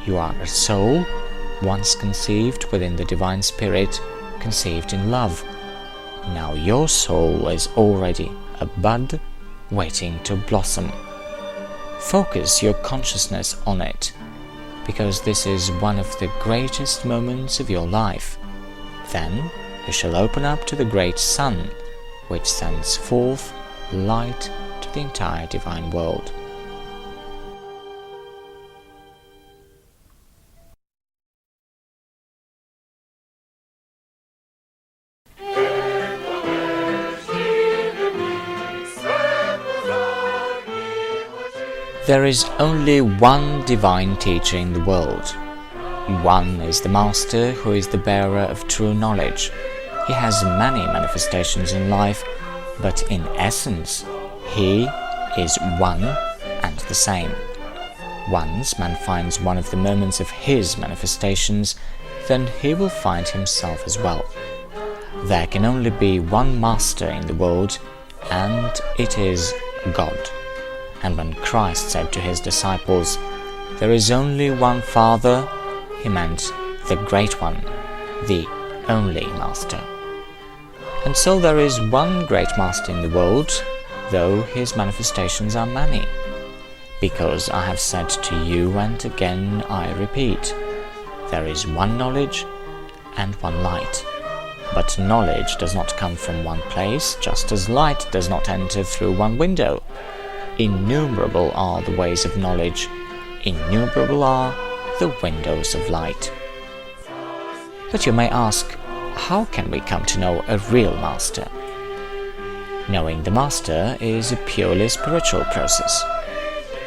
You are a soul, once conceived within the Divine Spirit, conceived in love. Now your soul is already a bud waiting to blossom. Focus your consciousness on it, because this is one of the greatest moments of your life. Then you shall open up to the great sun, which sends forth light to the entire divine world. There is only one divine teacher in the world. One is the Master, who is the bearer of true knowledge. He has many manifestations in life, but in essence, he is one and the same. Once man finds one of the moments of his manifestations, then he will find himself as well. There can only be one Master in the world, and it is God. And when Christ said to his disciples, "There is only one Father," he meant the Great One, the only Master. And so there is one great Master in the world, though his manifestations are many. Because I have said to you, and again I repeat, there is one knowledge and one light. But knowledge does not come from one place, just as light does not enter through one window. Innumerable are the ways of knowledge, innumerable are the windows of light. But you may ask, how can we come to know a real Master? Knowing the Master is a purely spiritual process.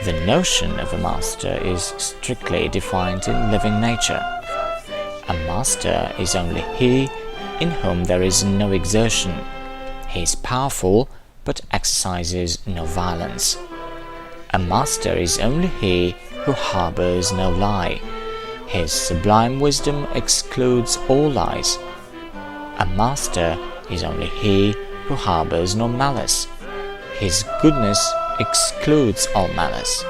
The notion of a Master is strictly defined in living nature. A Master is only he in whom there is no exertion. He is powerful, but exercises no violence. A Master is only he who harbors no lie. His sublime wisdom excludes all lies. A Master is only he who harbors no malice. His goodness excludes all malice.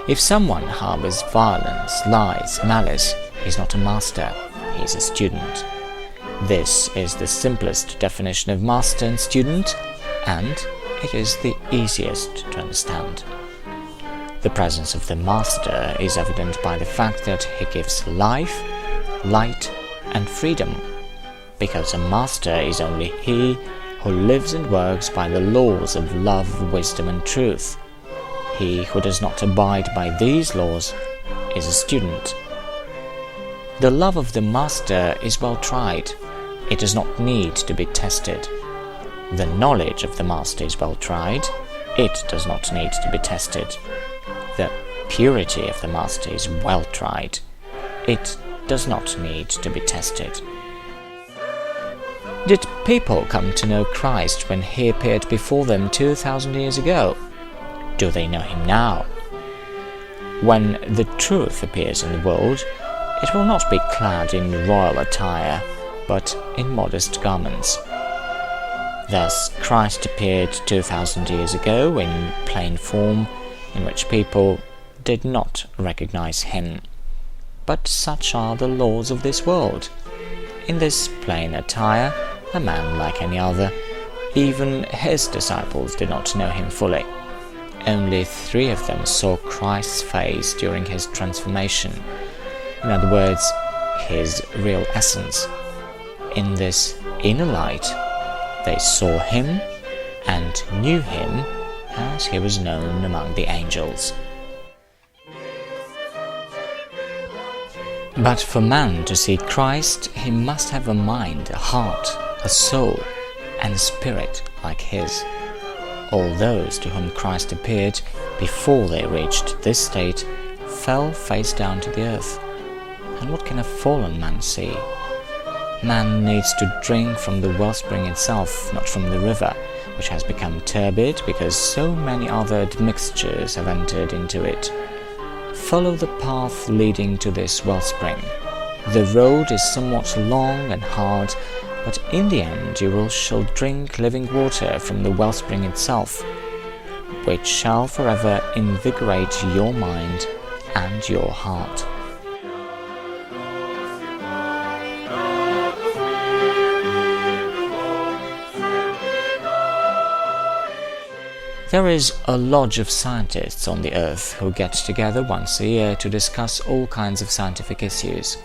If someone harbors violence, lies, malice, he is not a Master, he is a student. This is the simplest definition of Master and student, and it is the easiest to understand. The presence of the Master is evident by the fact that he gives life, light, and freedom, because a Master is only he who lives and works by the laws of love, wisdom, and truth. He who does not abide by these laws is a student. The love of the Master is well tried. It does not need to be tested. The knowledge of the Master is well tried. It does not need to be tested. The purity of the Master is well tried. It does not need to be tested. Did people come to know Christ when he appeared before them 2,000 years ago? Do they know him now? When the truth appears in the world, it will not be clad in royal attire, but in modest garments. Thus Christ appeared 2,000 years ago in plain form, in which people did not recognize him. But such are the laws of this world. In this plain attire, a man like any other, even his disciples did not know him fully. Only 3 of them saw Christ's face during his transformation. In other words, his real essence. In this inner light, they saw him and knew him as he was known among the angels. But for man to see Christ, he must have a mind, a heart, a soul, and a spirit like his. All those to whom Christ appeared before they reached this state fell face down to the earth. And what can a fallen man see? Man needs to drink from the wellspring itself, not from the river, which has become turbid because so many other admixtures have entered into it. Follow the path leading to this wellspring. The road is somewhat long and hard, but in the end you shall drink living water from the wellspring itself, which shall forever invigorate your mind and your heart. There is a lodge of scientists on the earth who get together once a year to discuss all kinds of scientific issues.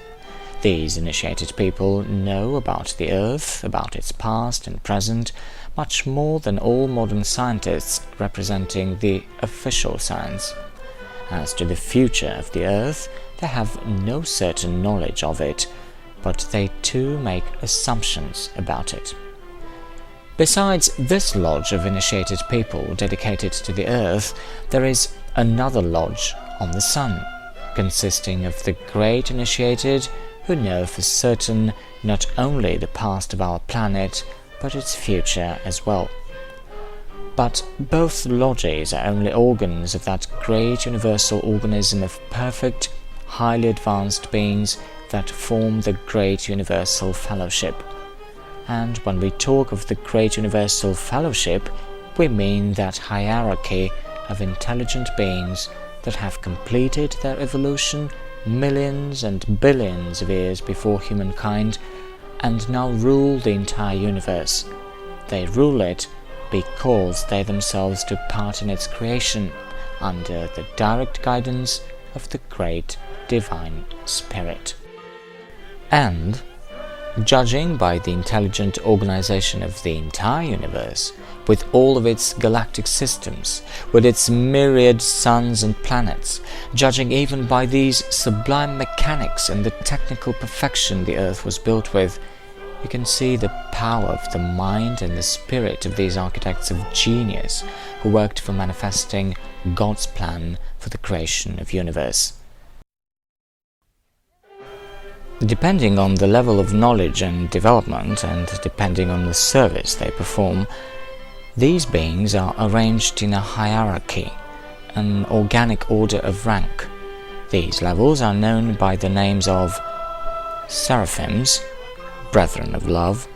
These initiated people know about the earth, about its past and present, much more than all modern scientists representing the official science. As to the future of the earth, they have no certain knowledge of it, but they too make assumptions about it. Besides this lodge of initiated people dedicated to the earth, there is another lodge on the sun, consisting of the great initiated who know for certain not only the past of our planet, but its future as well. But both lodges are only organs of that great universal organism of perfect, highly advanced beings that form the great universal fellowship. And when we talk of the great universal fellowship, we mean that hierarchy of intelligent beings that have completed their evolution millions and billions of years before humankind and now rule the entire universe. They rule it because they themselves took part in its creation under the direct guidance of the great divine spirit. And judging by the intelligent organization of the entire universe, with all of its galactic systems, with its myriad suns and planets, judging even by these sublime mechanics and the technical perfection the earth was built with, you can see the power of the mind and the spirit of these architects of genius who worked for manifesting God's plan for the creation of universe. Depending on the level of knowledge and development, and depending on the service they perform, these beings are arranged in a hierarchy, an organic order of rank. These levels are known by the names of seraphims, brethren of love;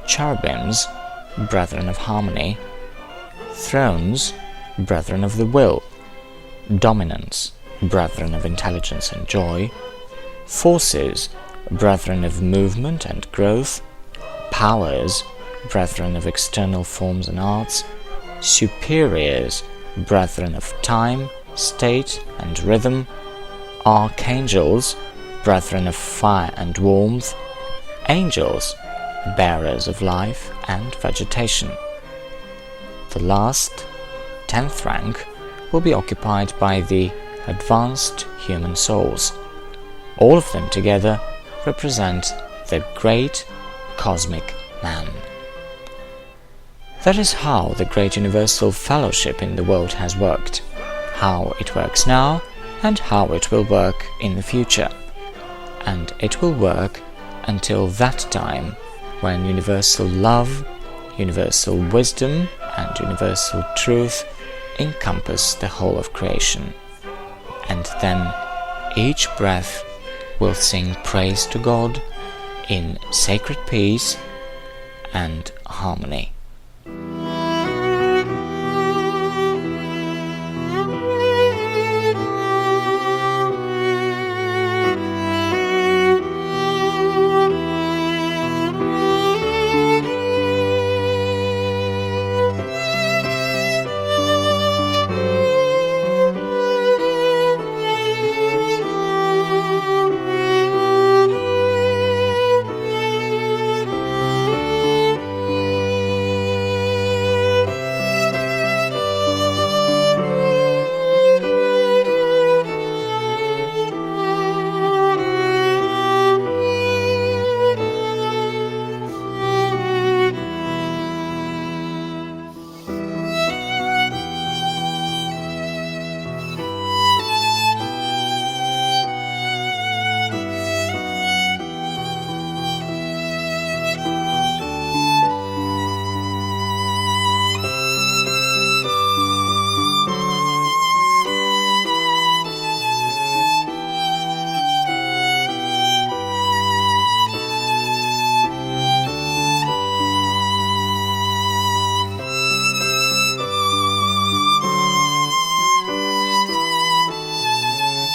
cherubims, brethren of harmony; thrones, brethren of the will; dominants, brethren of intelligence and joy; forces, brethren of movement and growth; powers, brethren of external forms and arts; superiors, brethren of time, state and rhythm; archangels, brethren of fire and warmth; angels, bearers of life and vegetation. The last, 10th rank, will be occupied by the advanced human souls. All of them together represent the great cosmic man. That is how the great universal fellowship in the world has worked, how it works now, and how it will work in the future. And it will work until that time when universal love, universal wisdom, and universal truth encompass the whole of creation. And then each breath will sing praise to God in sacred peace and harmony.